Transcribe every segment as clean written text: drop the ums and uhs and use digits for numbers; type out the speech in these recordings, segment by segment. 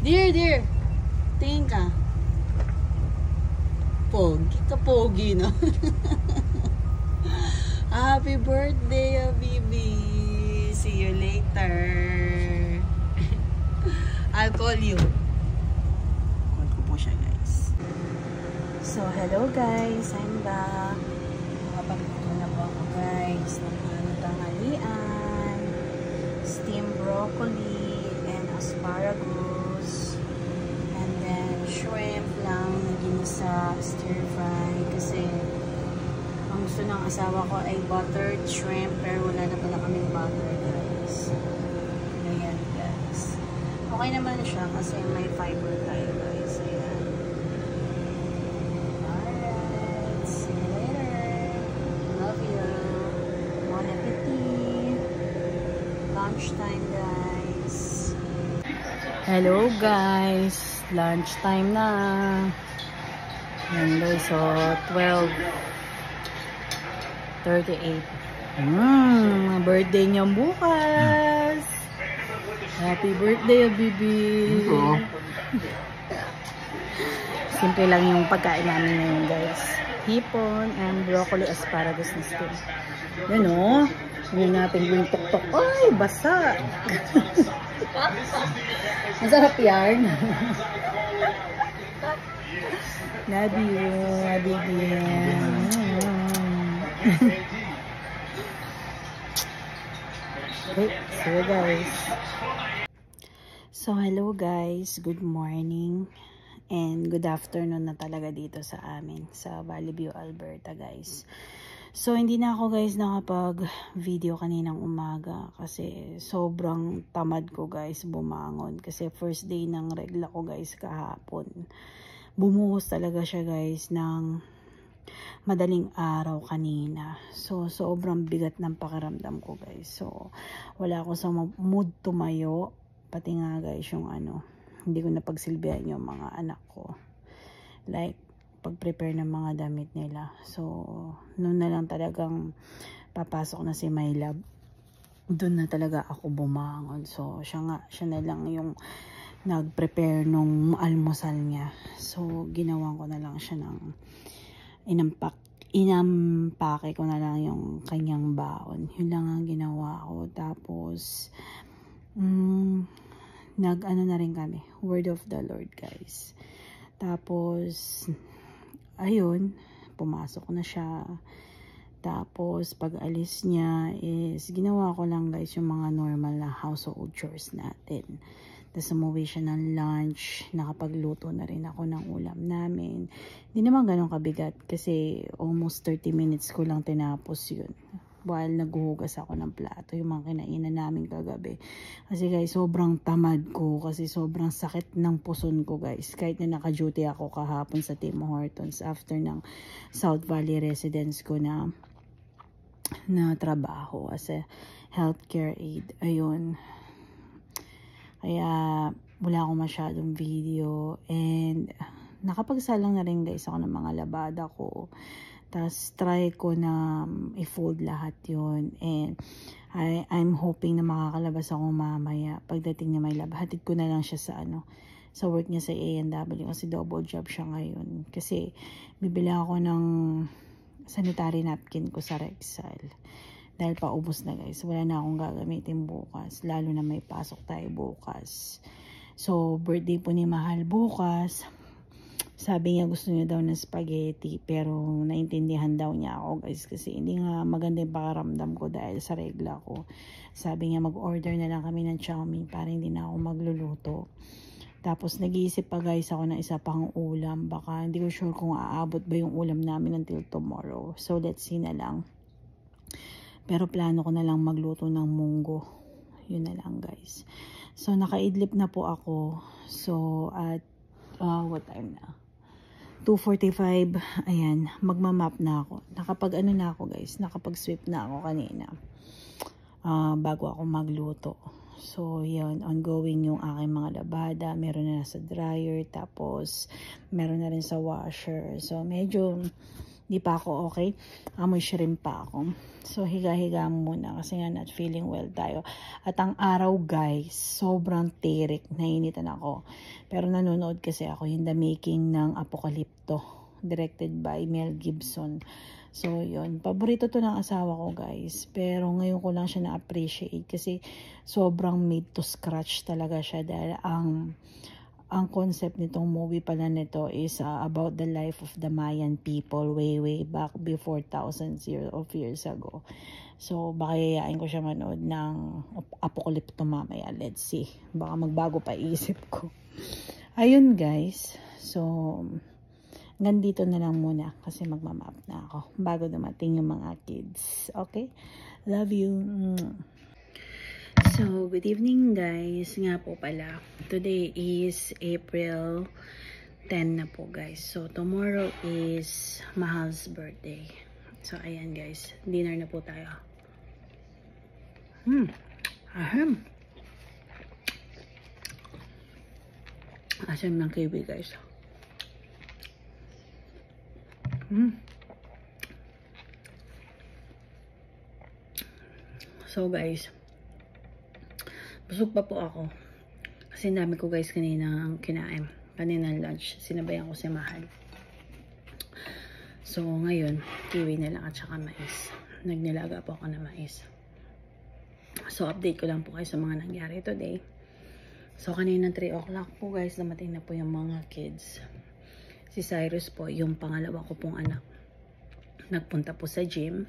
Dear. Tingin ka. Pogi, no? Happy birthday, Habibi. See you later. I'll call you. Call ko po siya, guys. So, hello guys. I'm back. Nakapagluto na po ako, guys. Ng tanghalian. Steamed broccoli and asparagus. And then, shrimp lang na ginisa, stir fry. Kasi, ang gusto ng asawa ko ay buttered shrimp. Pero wala na pala kaming butter, guys. Ayan, guys. Okay naman siya kasi may fiber tayo, guys. Ayan. Alright. See you later. Love you. Bon appetit. Lunchtime, guys. Hello, guys. Lunchtime na. Ayan, guys. So, 12:38. Birthday niya bukas. Happy birthday, Habibi. Simple lang yung pagkain namin ngayon, guys. Hipon and broccoli asparagus na steam. Yan o. Hindi natin yung tok-tok. Ay, basa. Masarap yan. Love you, Habibi. Okay, see you guys. So, hello guys. Good morning and good afternoon na talaga dito sa amin sa Valley View, Alberta, guys. So, hindi na ako, guys, nakapag-video kaninang umaga kasi sobrang tamad ko, guys, bumangon. Kasi first day ng regla ko, guys, kahapon. Bumuhos talaga siya, guys, ng madaling araw kanina. So, sobrang bigat ng pakiramdam ko, guys. So, wala ako sa mood tumayo. Pati nga, guys, yung hindi ko napagsilbihan yung mga anak ko. Like, pag-prepare ng mga damit nila. So, noon na lang talagang papasok na si My Love. Doon na talaga ako bumangon. So, siya na lang yung nag-prepare nung almusal niya. So, ginawan ko na lang siya ng inampake ko na lang yung kanyang baon. Yun lang ang ginawa ko. Tapos, nag-ano na rin kami. Word of the Lord, guys. Tapos, ayun, pumasok na siya. Tapos, pag alis niya is, ginawa ko lang, guys, yung mga normal na household chores natin. Tapos umuwi siya ng lunch, nakapagluto na rin ako ng ulam namin. Hindi naman ganun kabigat kasi almost 30 minutes ko lang tinapos yun. While naghuhugas ako ng plato, yung mga kinainan namin kagabi. Kasi guys, sobrang tamad ko kasi sobrang sakit ng puson ko, guys. Kahit na naka-duty ako kahapon sa Tim Hortons after ng South Valley residence ko na trabaho as a healthcare aide. Ayun. Kaya wala akong masyadong video and nakapagsalang na rin, guys, ako ng mga labada ko. Tapos try ko na i-fold lahat yun and I'm hoping na makakalabas ako mamaya pagdating niya My Love. Hatid ko na lang siya sa sa work niya sa A&W kasi double job siya ngayon. Kasi bibili ako ng sanitary napkin ko sa Rexall. Dahil paubos na, guys. Wala na akong gagamitin bukas. Lalo na may pasok tayo bukas. So, birthday po ni Mahal bukas. Sabi niya gusto niya daw ng spaghetti. Pero naintindihan daw niya ako, guys. Kasi hindi nga maganda yung pakaramdam ko dahil sa regla ko. Sabi niya mag-order na lang kami ng chow mein para hindi na ako magluluto. Tapos nag-iisip pa, guys, ako ng isa pang ulam. Baka hindi ko sure kung aabot ba yung ulam namin until tomorrow. So, let's see na lang. Pero plano ko na lang magluto ng munggo. Yun na lang, guys. So, nakaidlip na po ako. So, at, what time na? 2:45. Ayan, magmamap na ako. Nakapag-ano na ako, guys. Nakapag-sweep na ako kanina. Bago ako magluto. So, yun. Ongoing yung aking mga labada. Meron na sa dryer. Tapos, meron na rin sa washer. So, medyo Di pa ako okay. Amoy shrimp pa ako. So, higa-higa muna kasi nga not feeling well tayo. At ang araw guys, sobrang tirik. Nainitan ako. Pero nanonood kasi ako yung The Making ng Apocalypto. Directed by Mel Gibson. So, yun. Paborito to ng asawa ko guys. Pero ngayon ko lang siya na-appreciate kasi sobrang made to scratch talaga siya. Dahil ang concept nitong movie pala nito is about the life of the Mayan people way back before thousands of years ago. So, baka yayain ko siya manood ng Apocalypto mamaya. Let's see. Baka magbago pa isip ko. Ayun guys. So, hanggang dito na lang muna kasi magmamap na ako bago dumating yung mga kids. Okay? Love you. So, good evening guys. Nga po pala, today is April 10 na po guys. So, tomorrow is Mahal's birthday. So, ayan guys. Dinner na po tayo. Ahem. Asim ng kiwi guys. So guys, busog pa po ako. Kasi dami ko guys kanina ang kinain. Kaninang lunch. Sinabayan ko si Mahal. So ngayon, kiwi na lang at saka mais. Nagnilaga po ako ng mais. So update ko lang po kayo sa mga nangyari today. So kanina 3 o'clock po guys, dumating na po yung mga kids. Si Cyrus po, yung pangalawa ko pong anak. Nagpunta po sa gym.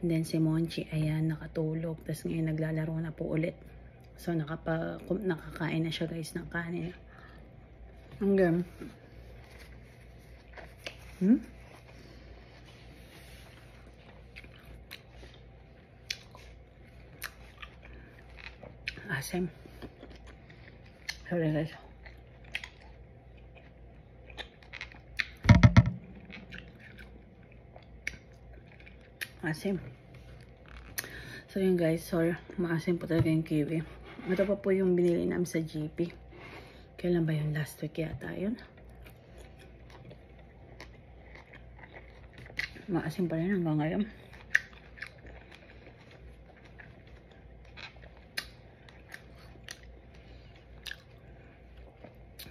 And then si Monchi, ayan, nakatulog. Tapos ngayon naglalaro na po ulit. So, nakakain na siya guys ng kanin. Hanggang. Asim. Sorry guys. Asim. So yun guys, sorry, maasim po talaga yung kiwi. Ito pa po yung binili namin sa GP. Kailan ba yun? Last week yata yun. Maasim pa rin hanggang ngayon.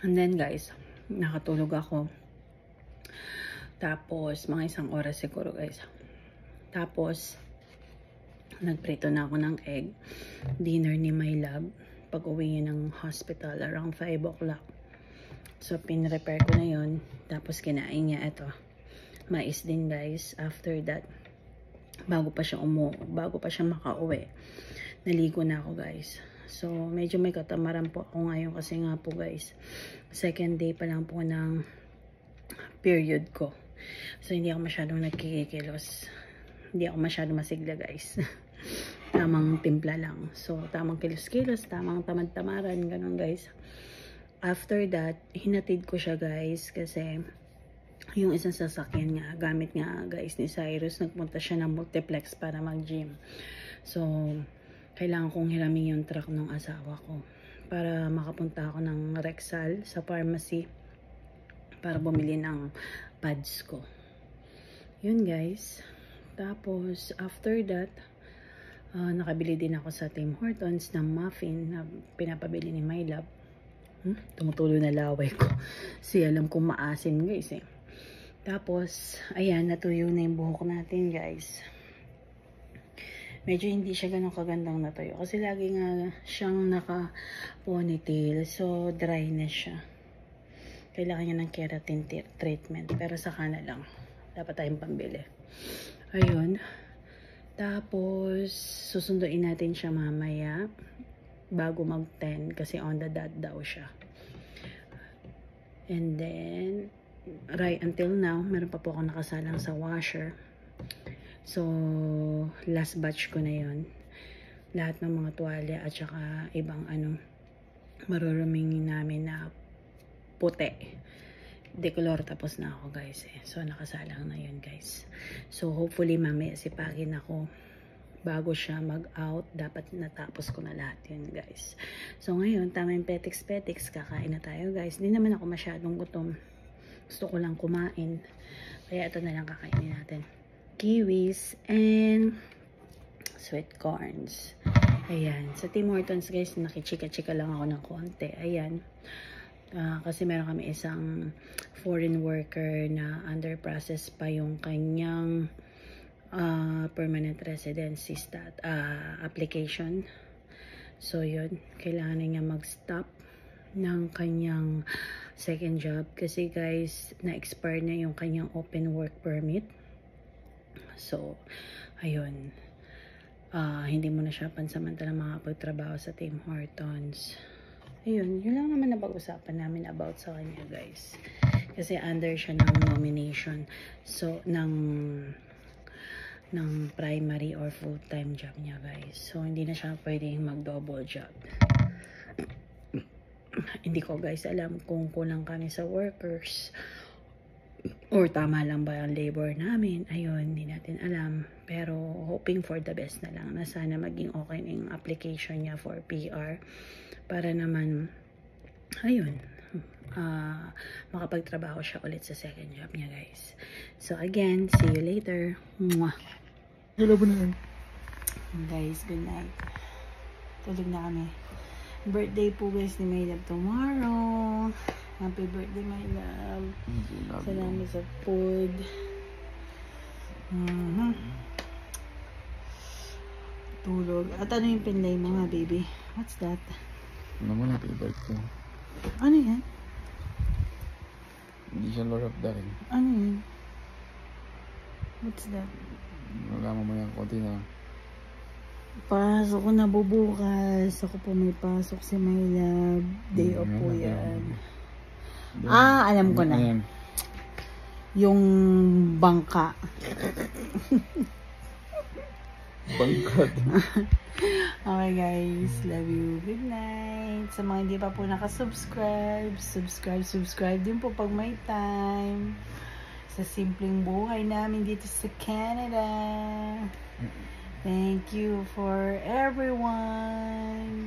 And then guys, nakatulog ako. Tapos, mga 1 oras siguro guys. Tapos, nagprito na ako ng egg. Dinner ni my love. Pag uwi niya ng hospital, around 5 o'clock. So, pinrepair ko na yun. Tapos, kinain niya ito. Mais din guys. After that, bago pa siya makauwi, naligo na ako guys. So, medyo may katamaran po ako ngayon kasi nga po guys, second day pa lang po ng period ko. So, hindi ako masyadong nagkikilos. Hindi ako masyado masigla guys. Tamang timpla lang. So, tamang kilos-kilos, tamang tamad-tamaran, ganun guys. After that, hinatid ko siya guys kasi yung isang sasakyan nga, gamit nga guys ni Cyrus, nagpunta siya ng multiplex para mag-gym. So, kailangan kong hiramin yung truck ng asawa ko para makapunta ako ng Rexall sa pharmacy para bumili ng pads ko. Yun guys. Tapos, after that, nakabili din ako sa Tim Hortons ng muffin na pinapabili ni my love. Tumutuloy na laway ko. Kasi alam kong maasim guys eh. Tapos, ayan, natuyo na yung buhok natin guys. Medyo hindi siya ganun kagandang natuyo. Kasi lagi nga siyang naka-ponytail. So, dry na siya. Kailangan niya ng keratin treatment. Pero saka na lang. Dapat tayong pambili. Ayun. Tapos, susunduin natin siya mamaya bago mag-10 kasi on the dot daw siya. And then, right until now, meron pa po ako nakasalang sa washer. So, last batch ko na yon. Lahat ng mga tuwalya at saka ibang maruruming namin na puti. Decolor tapos na ako guys eh. So nakasalang na yun guys. So hopefully mamaya sipagin ako bago siya mag-out. Dapat natapos ko na lahat yun guys. So ngayon tamang petiks kakain na tayo guys. Di naman ako masyadong gutom. Gusto ko lang kumain. Kaya ito na lang kakainin natin. Kiwis and sweet corns. Ayan. Sa Tim Hortons guys, nakichika-chika lang ako ng konti. Ayan. Kasi meron kami isang foreign worker na under process pa yung kanyang permanent residency application. So yun, kailangan niya mag-stop ng kanyang second job kasi guys, na-expire na yung kanyang open work permit. So ayun, hindi mo na siya pansamantalang makapagtrabaho sa Tim Hortons. Ayun, yun lang naman na pag-usapan namin about sa kanya guys. Kasi under siya ng nomination. So, ng primary or full-time job niya guys. So, hindi na siya pwedeng mag-double job. Hindi ko guys alam kung kulang kami sa workers or tama lang ba ang labor namin. Ayun, hindi natin alam. Pero hoping for the best na lang na sana maging okay na yung application niya for PR para naman ayun, makapagtrabaho siya ulit sa second job niya guys. So again, see you later. Mwah. Guys, good night. Tulog na kami. Birthday po guys ni my love tomorrow. Happy birthday my love. Salamat sa food. Tulog. At ano yung pinlay mo nga baby? What's that? Ano mo na favorite ko? Ano yan? Hindi siya Lord of the Ring. Ano yan? What's that? Nalaman mo yan, konti na lang. Pasok ko na bubukas. Ako po may pasok si my love. Day off po yan. Alam ko na. Ayan. Yung bangka. Bangkad. Okay guys, love you. Good night. Sa mga hindi pa po nakasubscribe, subscribe din po pag may time. Sa simpleng buhay namin dito sa Canada. Thank you for everyone.